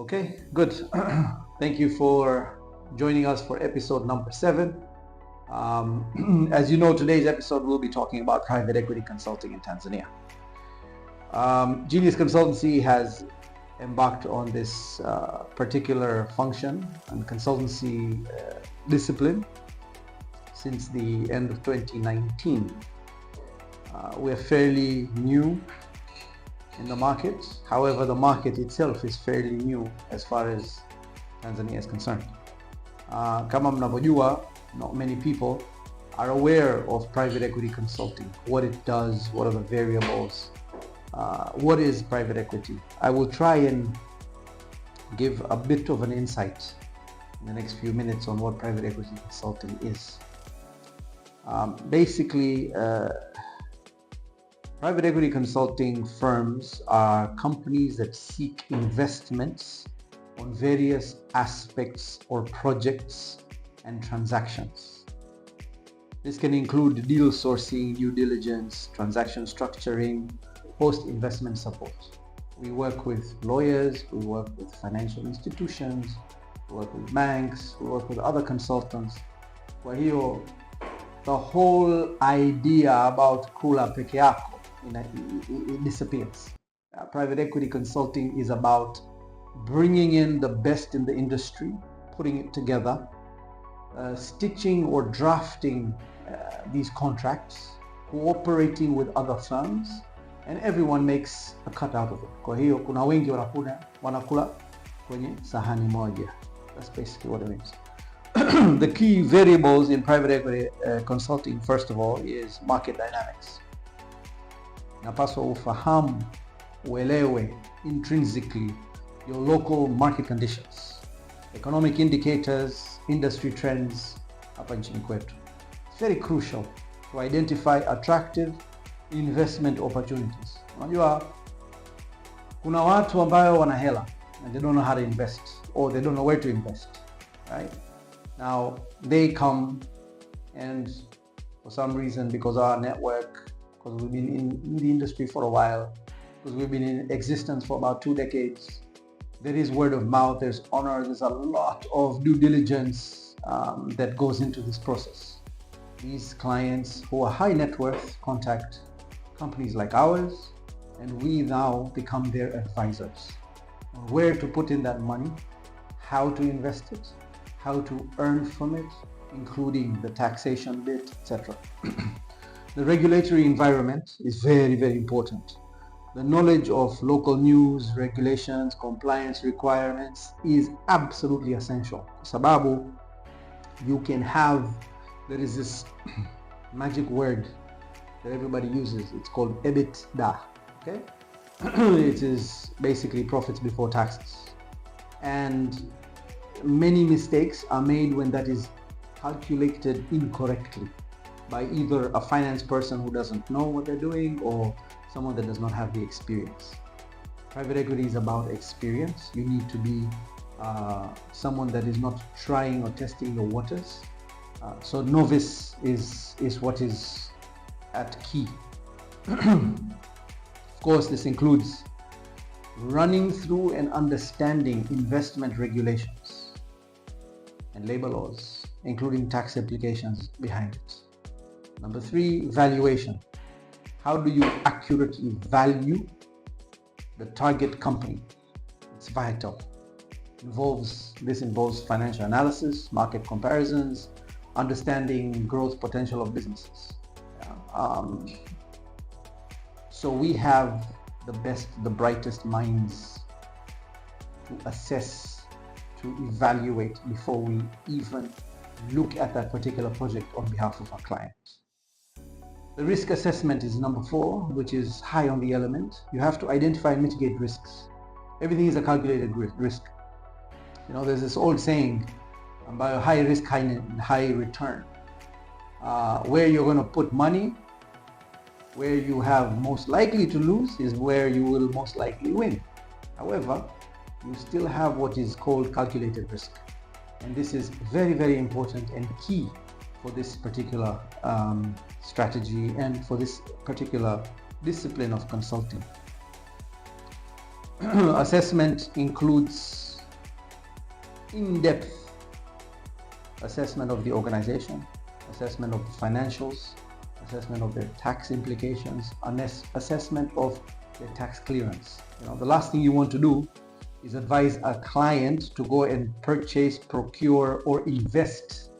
Okay, good. Thank you for joining us for episode number 7. As you know, today's episode we'll be talking about private equity consulting in Tanzania. Genius Consultancy has embarked on this particular function and consultancy discipline since the end of 2019. We're fairly new in the market. However, the market itself is fairly new as far as Tanzania is concerned. Kama mnavyojua, not many people are aware of private equity consulting, what it does, what are the variables, what is private equity. I will try and give a bit of an insight in the next few minutes on what private equity consulting is. Basically, private equity consulting firms are companies that seek investments on various aspects or projects and transactions. This can include deal sourcing, due diligence, transaction structuring, post-investment support. We work with lawyers, we work with financial institutions, we work with banks, we work with other consultants. Kwa hiyo, the whole idea about kula peke yako, it disappears. Private equity consulting is about bringing in the best in the industry, putting it together, stitching or drafting these contracts, cooperating with other firms, and everyone makes a cut out of it. Kwa hiyo kuna wengi wanakula kwenye sahani moja. That's basically what it means. The key variables in private equity consulting, first of all, is market dynamics. Napaswa ufahamu, uelewe intrinsically your local market conditions, economic indicators, industry trends hapa nchini kwetu. It's very crucial to identify attractive investment opportunities. Unajua kuna watu ambao wana hela and they don't know how to invest, or they don't know where to invest, right? Now they come and for some reason, because of our network, because we've been in the industry for a while, because we've been in existence for about 2 decades, there is word of mouth, there's honor, there's a lot of due diligence that goes into this process. These clients who are high net worth contact companies like ours, and we now become their advisors on where to put in that money, how to invest it, how to earn from it, including the taxation bit, etc. The regulatory environment is very, very important. The knowledge of local news, regulations, compliance requirements is absolutely essential. Sababu, you can have, there is this magic word that everybody uses. It's called EBITDA, okay? It is basically profits before taxes. And many mistakes are made when that is calculated incorrectly by either a finance person who doesn't know what they're doing or someone that does not have the experience. Private equity is about experience. You need to be someone that is not trying or testing the waters. So novice is what is at key. Of course, this includes running through and understanding investment regulations and labor laws, including tax implications behind it. Number 3, valuation. How do you accurately value the target company? It's vital. This involves financial analysis, market comparisons, understanding growth potential of businesses. So we have the best, the brightest minds to assess, to evaluate before we even look at that particular project on behalf of our client. The risk assessment is number 4, which is high on the element. You have to identify and mitigate risks. Everything is a calculated risk. You know, there's this old saying about high risk, high return. Where you're going to put money, where you have most likely to lose is where you will most likely win. However, you still have what is called calculated risk. And this is very, very important and key for this particular strategy and for this particular discipline of consulting. Assessment includes in-depth assessment of the organization, assessment of the financials, assessment of their tax implications, assessment of their tax clearance. The last thing you want to do is advise a client to go and purchase, procure, or invest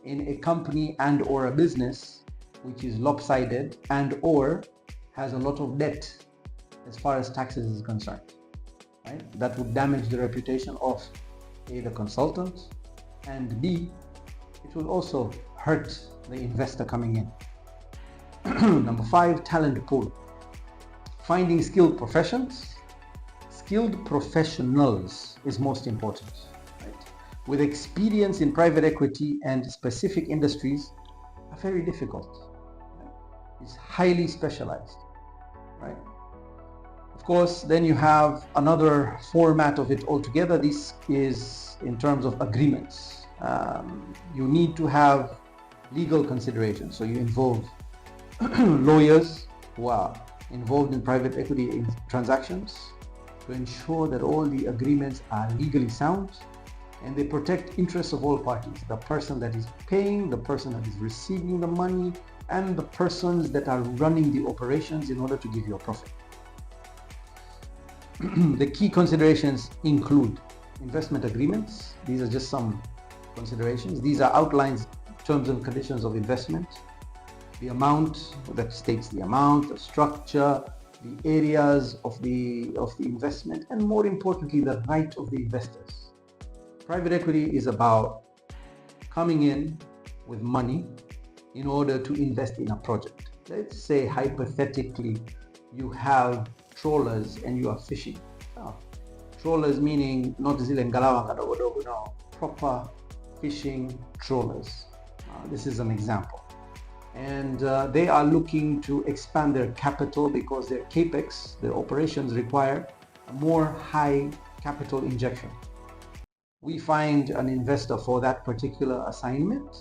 in a company and or a business which is lopsided and or has a lot of debt as far as taxes is concerned. Right? That would damage the reputation of A, the consultant, and B, it will also hurt the investor coming in. Number 5, talent pool. Finding skilled professionals. Skilled professionals is most important. Right? With experience in private equity and specific industries are very difficult. Right? It's highly specialized. Right? Of course, then you have another format of it altogether. This is in terms of agreements. You need to have legal considerations. So you involve lawyers who are involved in private equity transactions to ensure that all the agreements are legally sound and they protect interests of all parties. The person that is paying, the person that is receiving the money, and the persons that are running the operations in order to give you a profit. The key considerations include investment agreements. These are just some considerations. These are outlines, terms and conditions of investment, the amount that states the amount, the structure, the areas of the investment, and more importantly, the right of the investors. Private equity is about coming in with money in order to invest in a project. Let's say hypothetically you have trawlers and you are fishing. Trawlers meaning not zile ngalawa kadogo, no, proper fishing trawlers. This is an example. And they are looking to expand their capital because their capex, their operations require a more high capital injection. We find an investor for that particular assignment.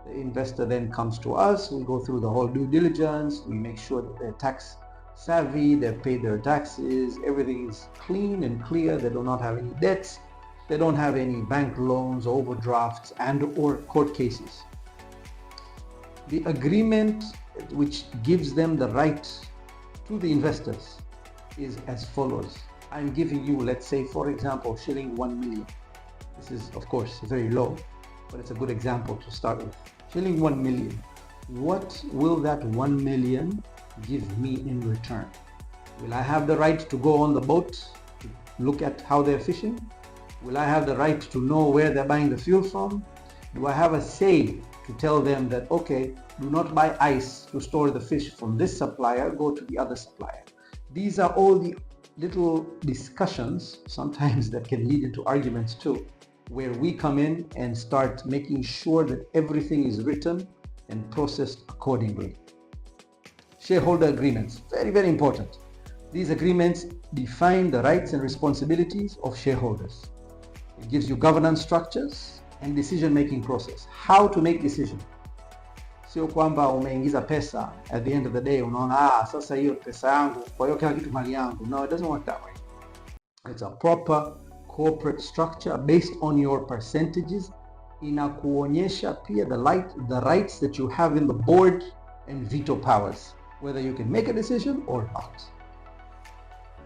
The investor then comes to us. We go through the whole due diligence. We make sure that they're tax savvy, they've paid their taxes, everything is clean and clear. They do not have any debts. They don't have any bank loans, overdrafts, and or court cases. The agreement which gives them the right to the investors is as follows. I'm giving you, let's say, for example, shilling 1 million. This is, of course, very low, but it's a good example to start with. Shilling 1 million. What will that 1 million give me in return? Will I have the right to go on the boat to look at how they're fishing? Will I have the right to know where they're buying the fuel from? Do I have a say to tell them that, okay, do not buy ice to store the fish from this supplier, go to the other supplier? These are all the little discussions, sometimes that can lead into arguments too, where we come in and start making sure that everything is written and processed accordingly. Shareholder agreements, very, very important. These agreements define the rights and responsibilities of shareholders. It gives you governance structures and decision-making process. How to make decision. Sio kwamba umeingiza pesa, at the end of the day unaona sasa hiyo pesa yangu, kwa hiyo kila kitu mali yangu. No, it doesn't work that way. It's a proper corporate structure based on your percentages. Inakuonyesha pia the rights that you have in the board and veto powers, whether you can make a decision or not.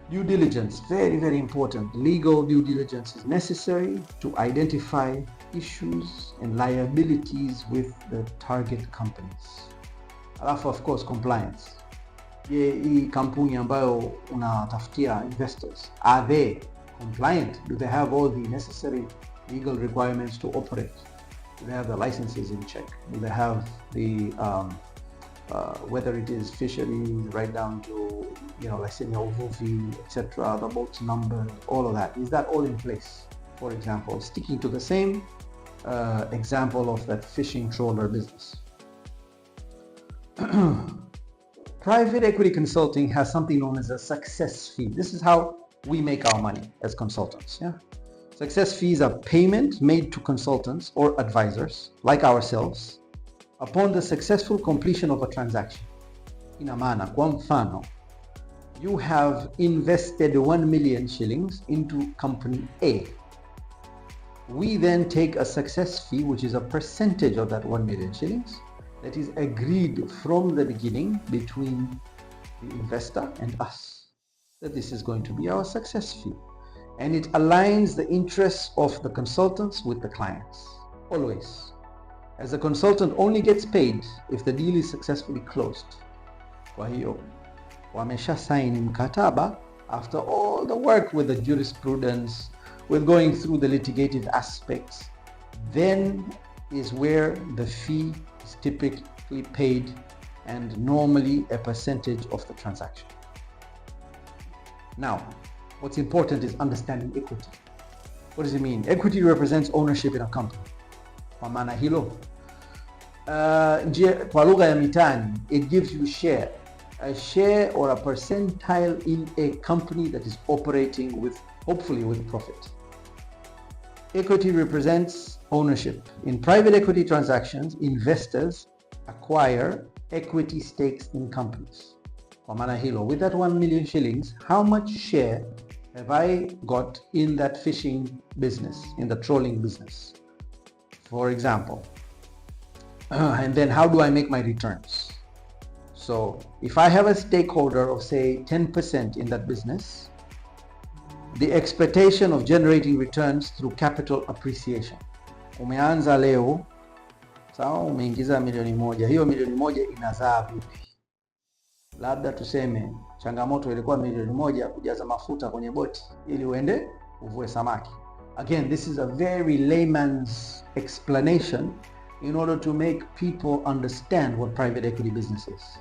Due diligence, very, very important. Legal due diligence is necessary to identify issues and liabilities with the target companies. Alafu, of course, compliance. Je, hii kampuni ambayo unatafutia investors, are they compliant? Do they have all the necessary legal requirements to operate? Do they have the licenses in check? Do they have the whether it is fisheries right down to, licensing, uvuvi, etc., the boat's number, all of that. Is that all in place? For example, sticking to the same example of that fishing trawler business. Private equity consulting has something known as a success fee. This is how we make our money as consultants. Yeah? Success fees are payment made to consultants or advisors like ourselves upon the successful completion of a transaction. Ina maana, kwa mfano, you have invested 1 million shillings into company A. We then take a success fee, which is a percentage of that 1 million shillings that is agreed from the beginning between the investor and us, that this is going to be our success fee. And it aligns the interests of the consultants with the clients, always. As the consultant only gets paid if the deal is successfully closed. Kwa hiyo, wamesha sign mkataba after all the work with the jurisprudence, with going through the litigative aspects, then is where the fee is typically paid, and normally a percentage of the transaction. Now, what's important is understanding equity. What does it mean? Equity represents ownership in a company. Kwa maana hilo, kwa lugha ya mitani, it gives you a share or a percentile in a company that is operating with, hopefully with profit. Equity represents ownership. In private equity transactions, investors acquire equity stakes in companies. Kwa maana hilo, with that 1 million shillings, how much share have I got in that fishing business, in the trolling business, for example? And then how do I make my returns? So if I have a stakeholder of, say, 10% in that business, the expectation of generating returns through capital appreciation. Umeanza leo, sawa, umeingiza milioni moja. Hiyo milioni moja inazaa vipi? Labda tuseme changamoto ilikuwa milioni moja kujaza mafuta kwenye boti ili uende uvue samaki. Again, this is a very layman's explanation in order to make people understand what private equity business is.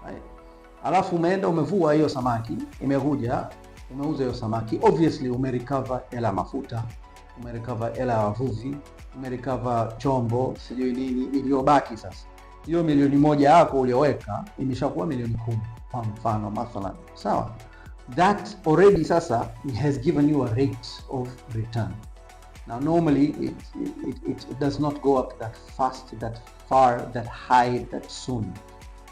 Right? Alafu umeenda umevua hiyo samaki, imekuja, umeuza hiyo samaki, obviously umerecover hela mafuta, umerecover hela wavuvi, umerecover chombo, sijui nini iliyobaki sasa. Hiyo milioni moja yako ulioweka imeshakuwa milioni 10 kwa mfano mathalan. Sawa? That already sasa has given you a rate of return. Now normally it does not go up that fast, that far, that high, that soon.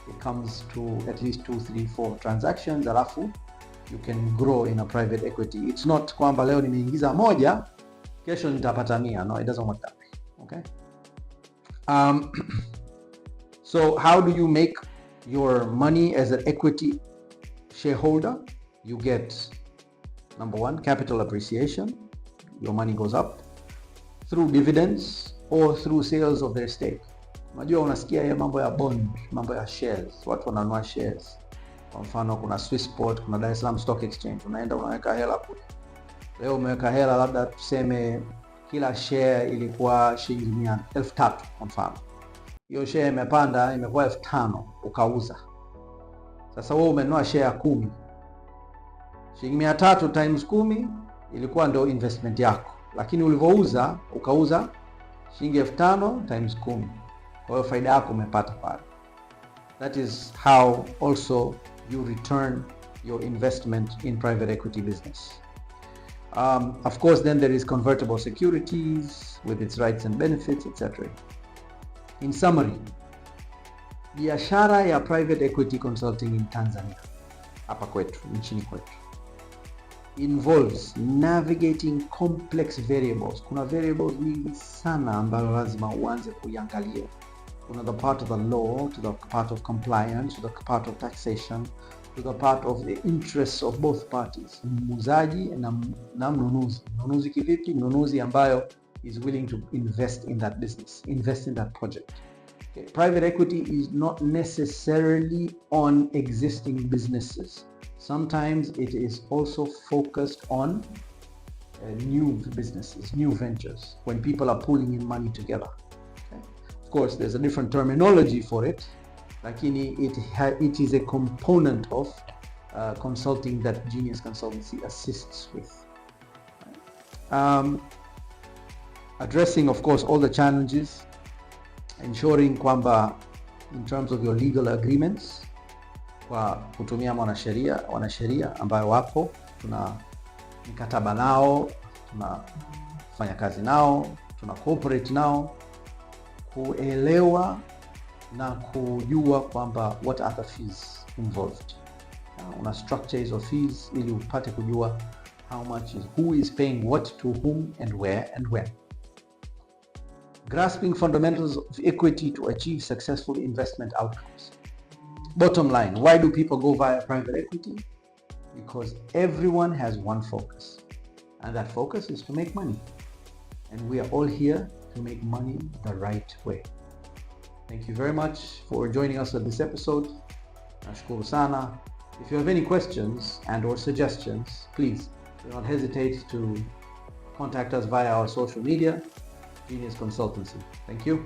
It comes to at least 2, 3, 4 transactions, alafu you can grow in a private equity. It's not kwamba leo nimeingiza moja, kesho nitapata 100. No, it doesn't work that way. Okay? So how do you make your money as an equity shareholder? You get, number 1, capital appreciation. Your money goes up through dividends or through sales of their stake. Unajua unasikia ya mambo ya bond, mambo ya shares. Watu wananunua shares. Kwa mfano kuna Swissport, kuna Dar es Salaam Stock Exchange. Unaenda unaweka hela kule. Leo umeweka hela, labda tuseme kila share ilikuwa shilingi 3,000 kwa mfano. Hiyo share imepanda, imekuwa 5,000, ukauza. Sasa wewe umenunua share 10. Shilingi 300 times 10 ilikuwa ndio investment yako. Lakini ulivouza, ukauza shilingi 5,000 times 10. Kwa hiyo faida yako umepata pale. That is how also you return your investment in private equity business. Of course, then there is convertible securities with its rights and benefits, etc. In summary, biashara ya private equity consulting in Tanzania, hapa kwetu, nchini kwetu, involves navigating complex variables. Kuna variables nyingi sana ambazo lazima uanze kuiangalia. Kuna the part of the law, to the part of compliance, to the part of taxation, to the part of the interests of both parties. Muuzaji na mnunuzi. Mnunuzi kivipi? Mnunuzi ambayo is willing to invest in that business, invest in that project. Okay. Private equity is not necessarily on existing businesses. Sometimes it is also focused on new businesses, new ventures, when people are pulling in money together. Okay. Of course, there's a different terminology for it, lakini it is a component of consulting that Genius Consultancy assists with. Addressing, of course, all the challenges, ensuring kwamba in terms of your legal agreements, kwa kutumia wanasheria ambayo wapo, tuna mikataba nao, tunafanya kazi nao, tuna cooperate nao, kuelewa na kujua kwamba what are the fees involved. Una structure hizo fees ili upate kujua how much is, who is paying what to whom and where and when. Grasping fundamentals of equity to achieve successful investment outcomes. Bottom line, why do people go via private equity? Because everyone has one focus, and that focus is to make money. And we are all here to make money the right way. Thank you very much for joining us on this episode. Nashukuru sana. If you have any questions and or suggestions, please do not hesitate to contact us via our social media, Genius Consultancy. Thank you.